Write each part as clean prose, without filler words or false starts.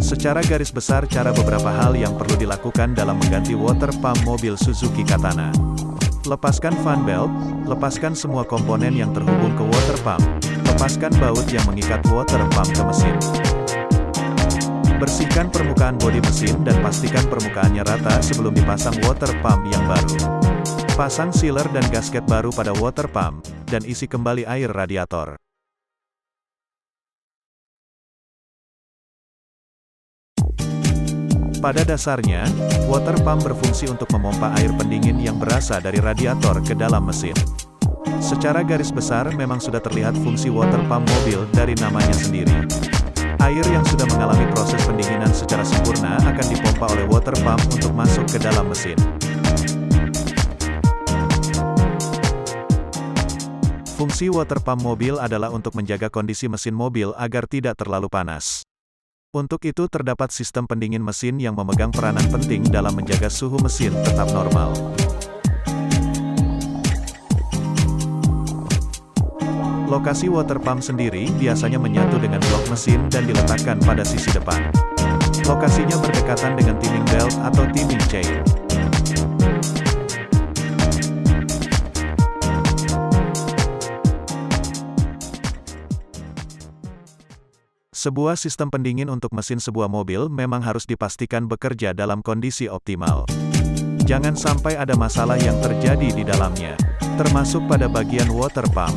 Secara garis besar beberapa hal yang perlu dilakukan dalam mengganti water pump mobil Suzuki Katana. Lepaskan fan belt, lepaskan semua komponen yang terhubung ke water pump, lepaskan baut yang mengikat water pump ke mesin. Bersihkan permukaan bodi mesin dan pastikan permukaannya rata sebelum dipasang water pump yang baru. Pasang sealer dan gasket baru pada water pump, dan isi kembali air radiator. Pada dasarnya, water pump berfungsi untuk memompa air pendingin yang berasal dari radiator ke dalam mesin. Secara garis besar memang sudah terlihat fungsi water pump mobil dari namanya sendiri. Air yang sudah mengalami proses pendinginan secara sempurna akan dipompa oleh water pump untuk masuk ke dalam mesin. Fungsi water pump mobil adalah untuk menjaga kondisi mesin mobil agar tidak terlalu panas. Untuk itu terdapat sistem pendingin mesin yang memegang peranan penting dalam menjaga suhu mesin tetap normal. Lokasi water pump sendiri biasanya menyatu dengan blok mesin dan diletakkan pada sisi depan. Lokasinya berdekatan dengan timing belt atau timing chain. Sebuah sistem pendingin untuk mesin sebuah mobil memang harus dipastikan bekerja dalam kondisi optimal. Jangan sampai ada masalah yang terjadi di dalamnya, termasuk pada bagian water pump.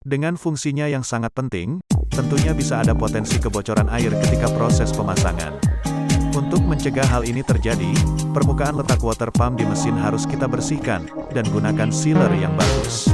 Dengan fungsinya yang sangat penting, tentunya bisa ada potensi kebocoran air ketika proses pemasangan. Untuk mencegah hal ini terjadi, permukaan letak water pump di mesin harus kita bersihkan, dan gunakan sealer yang bagus.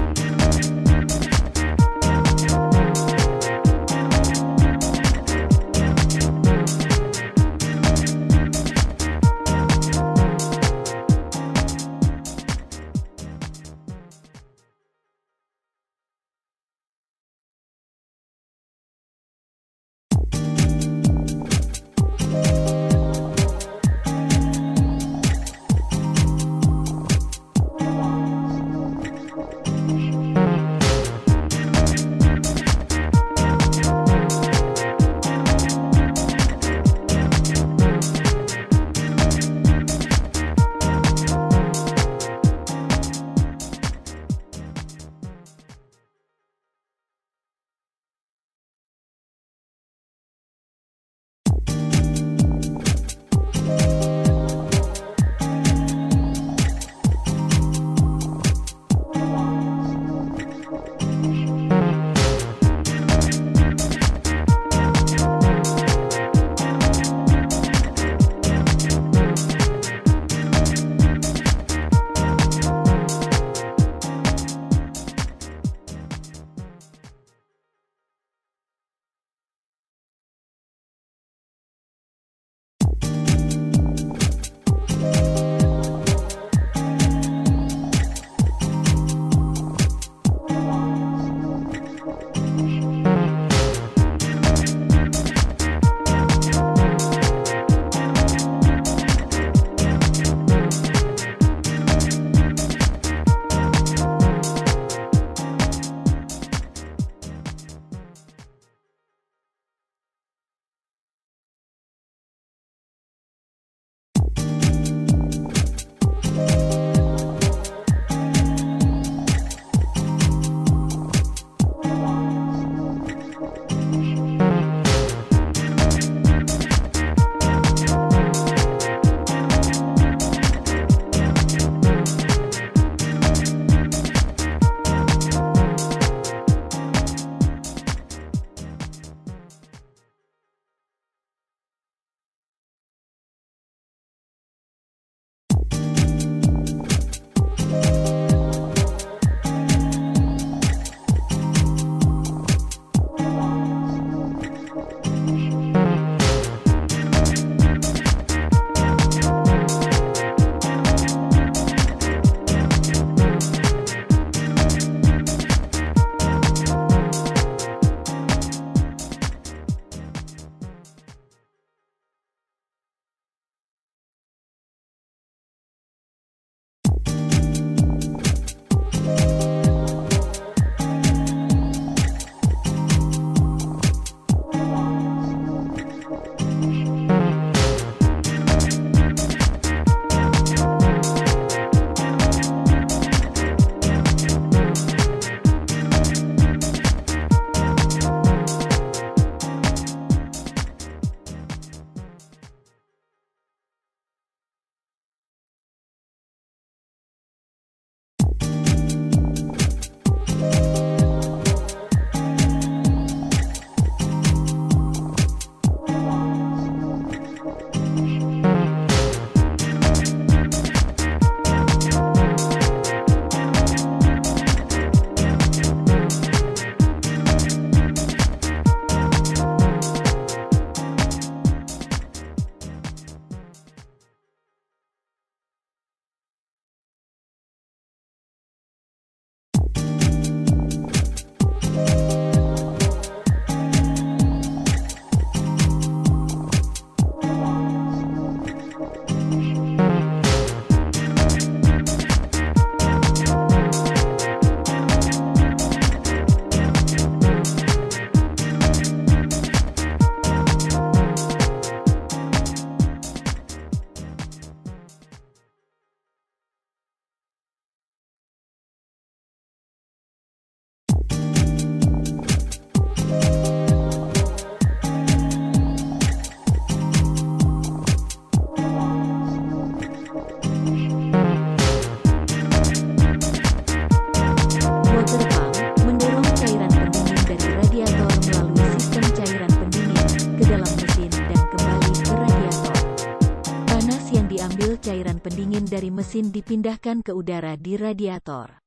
dari mesin dipindahkan ke udara di radiator.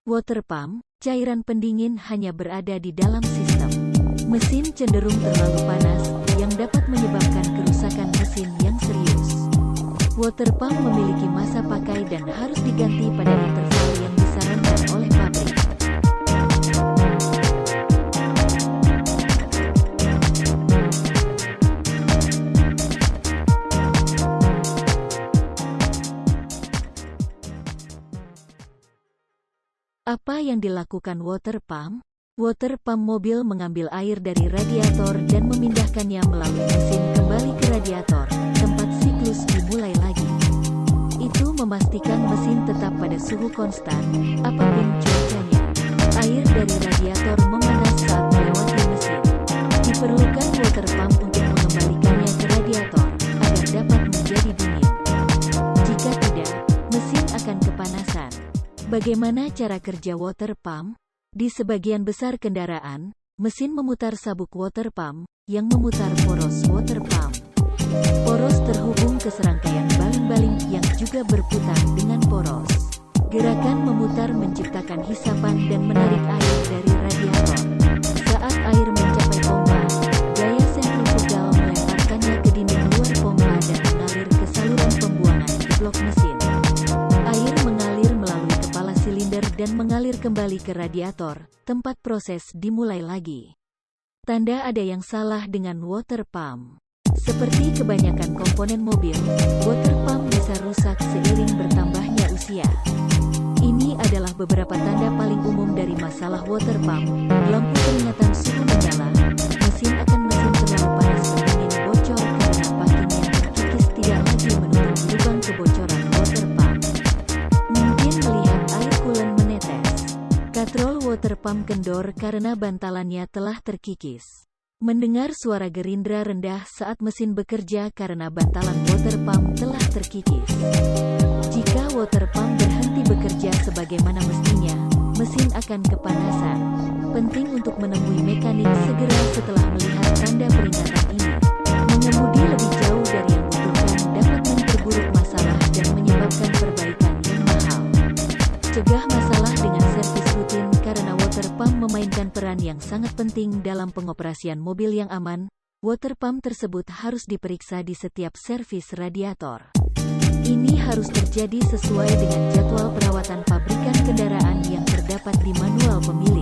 Water pump, cairan pendingin hanya berada di dalam sistem. Mesin cenderung terlalu panas, yang dapat menyebabkan kerusakan mesin yang serius. Water pump memiliki masa pakai dan harus diganti pada interval yang disarankan oleh pabrik. Apa yang dilakukan water pump? Water pump mobil mengambil air dari radiator dan memindahkannya melalui mesin kembali ke radiator, tempat siklus dimulai lagi. Itu memastikan mesin tetap pada suhu konstan, apapun cuacanya. Air dari radiator memanas saat melewati mesin. Diperlukan water pump untuk mengembalikannya ke radiator, agar dapat menjadi dingin. Jika tidak, mesin akan kepanasan. Bagaimana cara kerja water pump? Di sebagian besar kendaraan, mesin memutar sabuk water pump, yang memutar poros water pump. Poros terhubung ke serangkaian baling-baling yang juga berputar dengan poros. Gerakan memutar menciptakan hisapan dan menarik air dari radiator. Saat air mencapai pompa, gaya sentrifugal melemparkannya ke dinding luar pompa dan mengalir ke saluran pembuangan di blok mesin. Air mengalir melalui kepala silinder dan mengalir kembali ke radiator, tempat proses dimulai lagi. Tanda ada yang salah dengan water pump. Seperti kebanyakan komponen mobil, water pump bisa rusak seiring bertambahnya usia. Ini adalah beberapa tanda paling umum dari masalah water pump. Lampu peringatan suhu menyala, mesin terlalu panas pendingin bocor karena packing yang terkikis tidak lagi menutup lubang kebocoran water pump. Mungkin melihat air coolant menetes. Katrol water pump kendor karena bantalannya telah terkikis. Mendengar suara gerindra rendah saat mesin bekerja karena bantalan water pump telah terkikis. Jika water pump berhenti bekerja sebagaimana mestinya, mesin akan kepanasan. Penting untuk menemui mekanik segera setelah melihat tanda peringatan ini. Mengemudi lebih jauh dari yang dibutuhkan dapat memperburuk masalah dan menyebabkan perbaikan yang mahal. Cegah masalah dengan servis rutin karena water pump memainkan peran yang sangat penting dalam pengoperasian mobil yang aman. Water pump tersebut harus diperiksa di setiap servis radiator. Ini harus terjadi sesuai dengan jadwal perawatan pabrikan kendaraan yang terdapat di manual pemilik.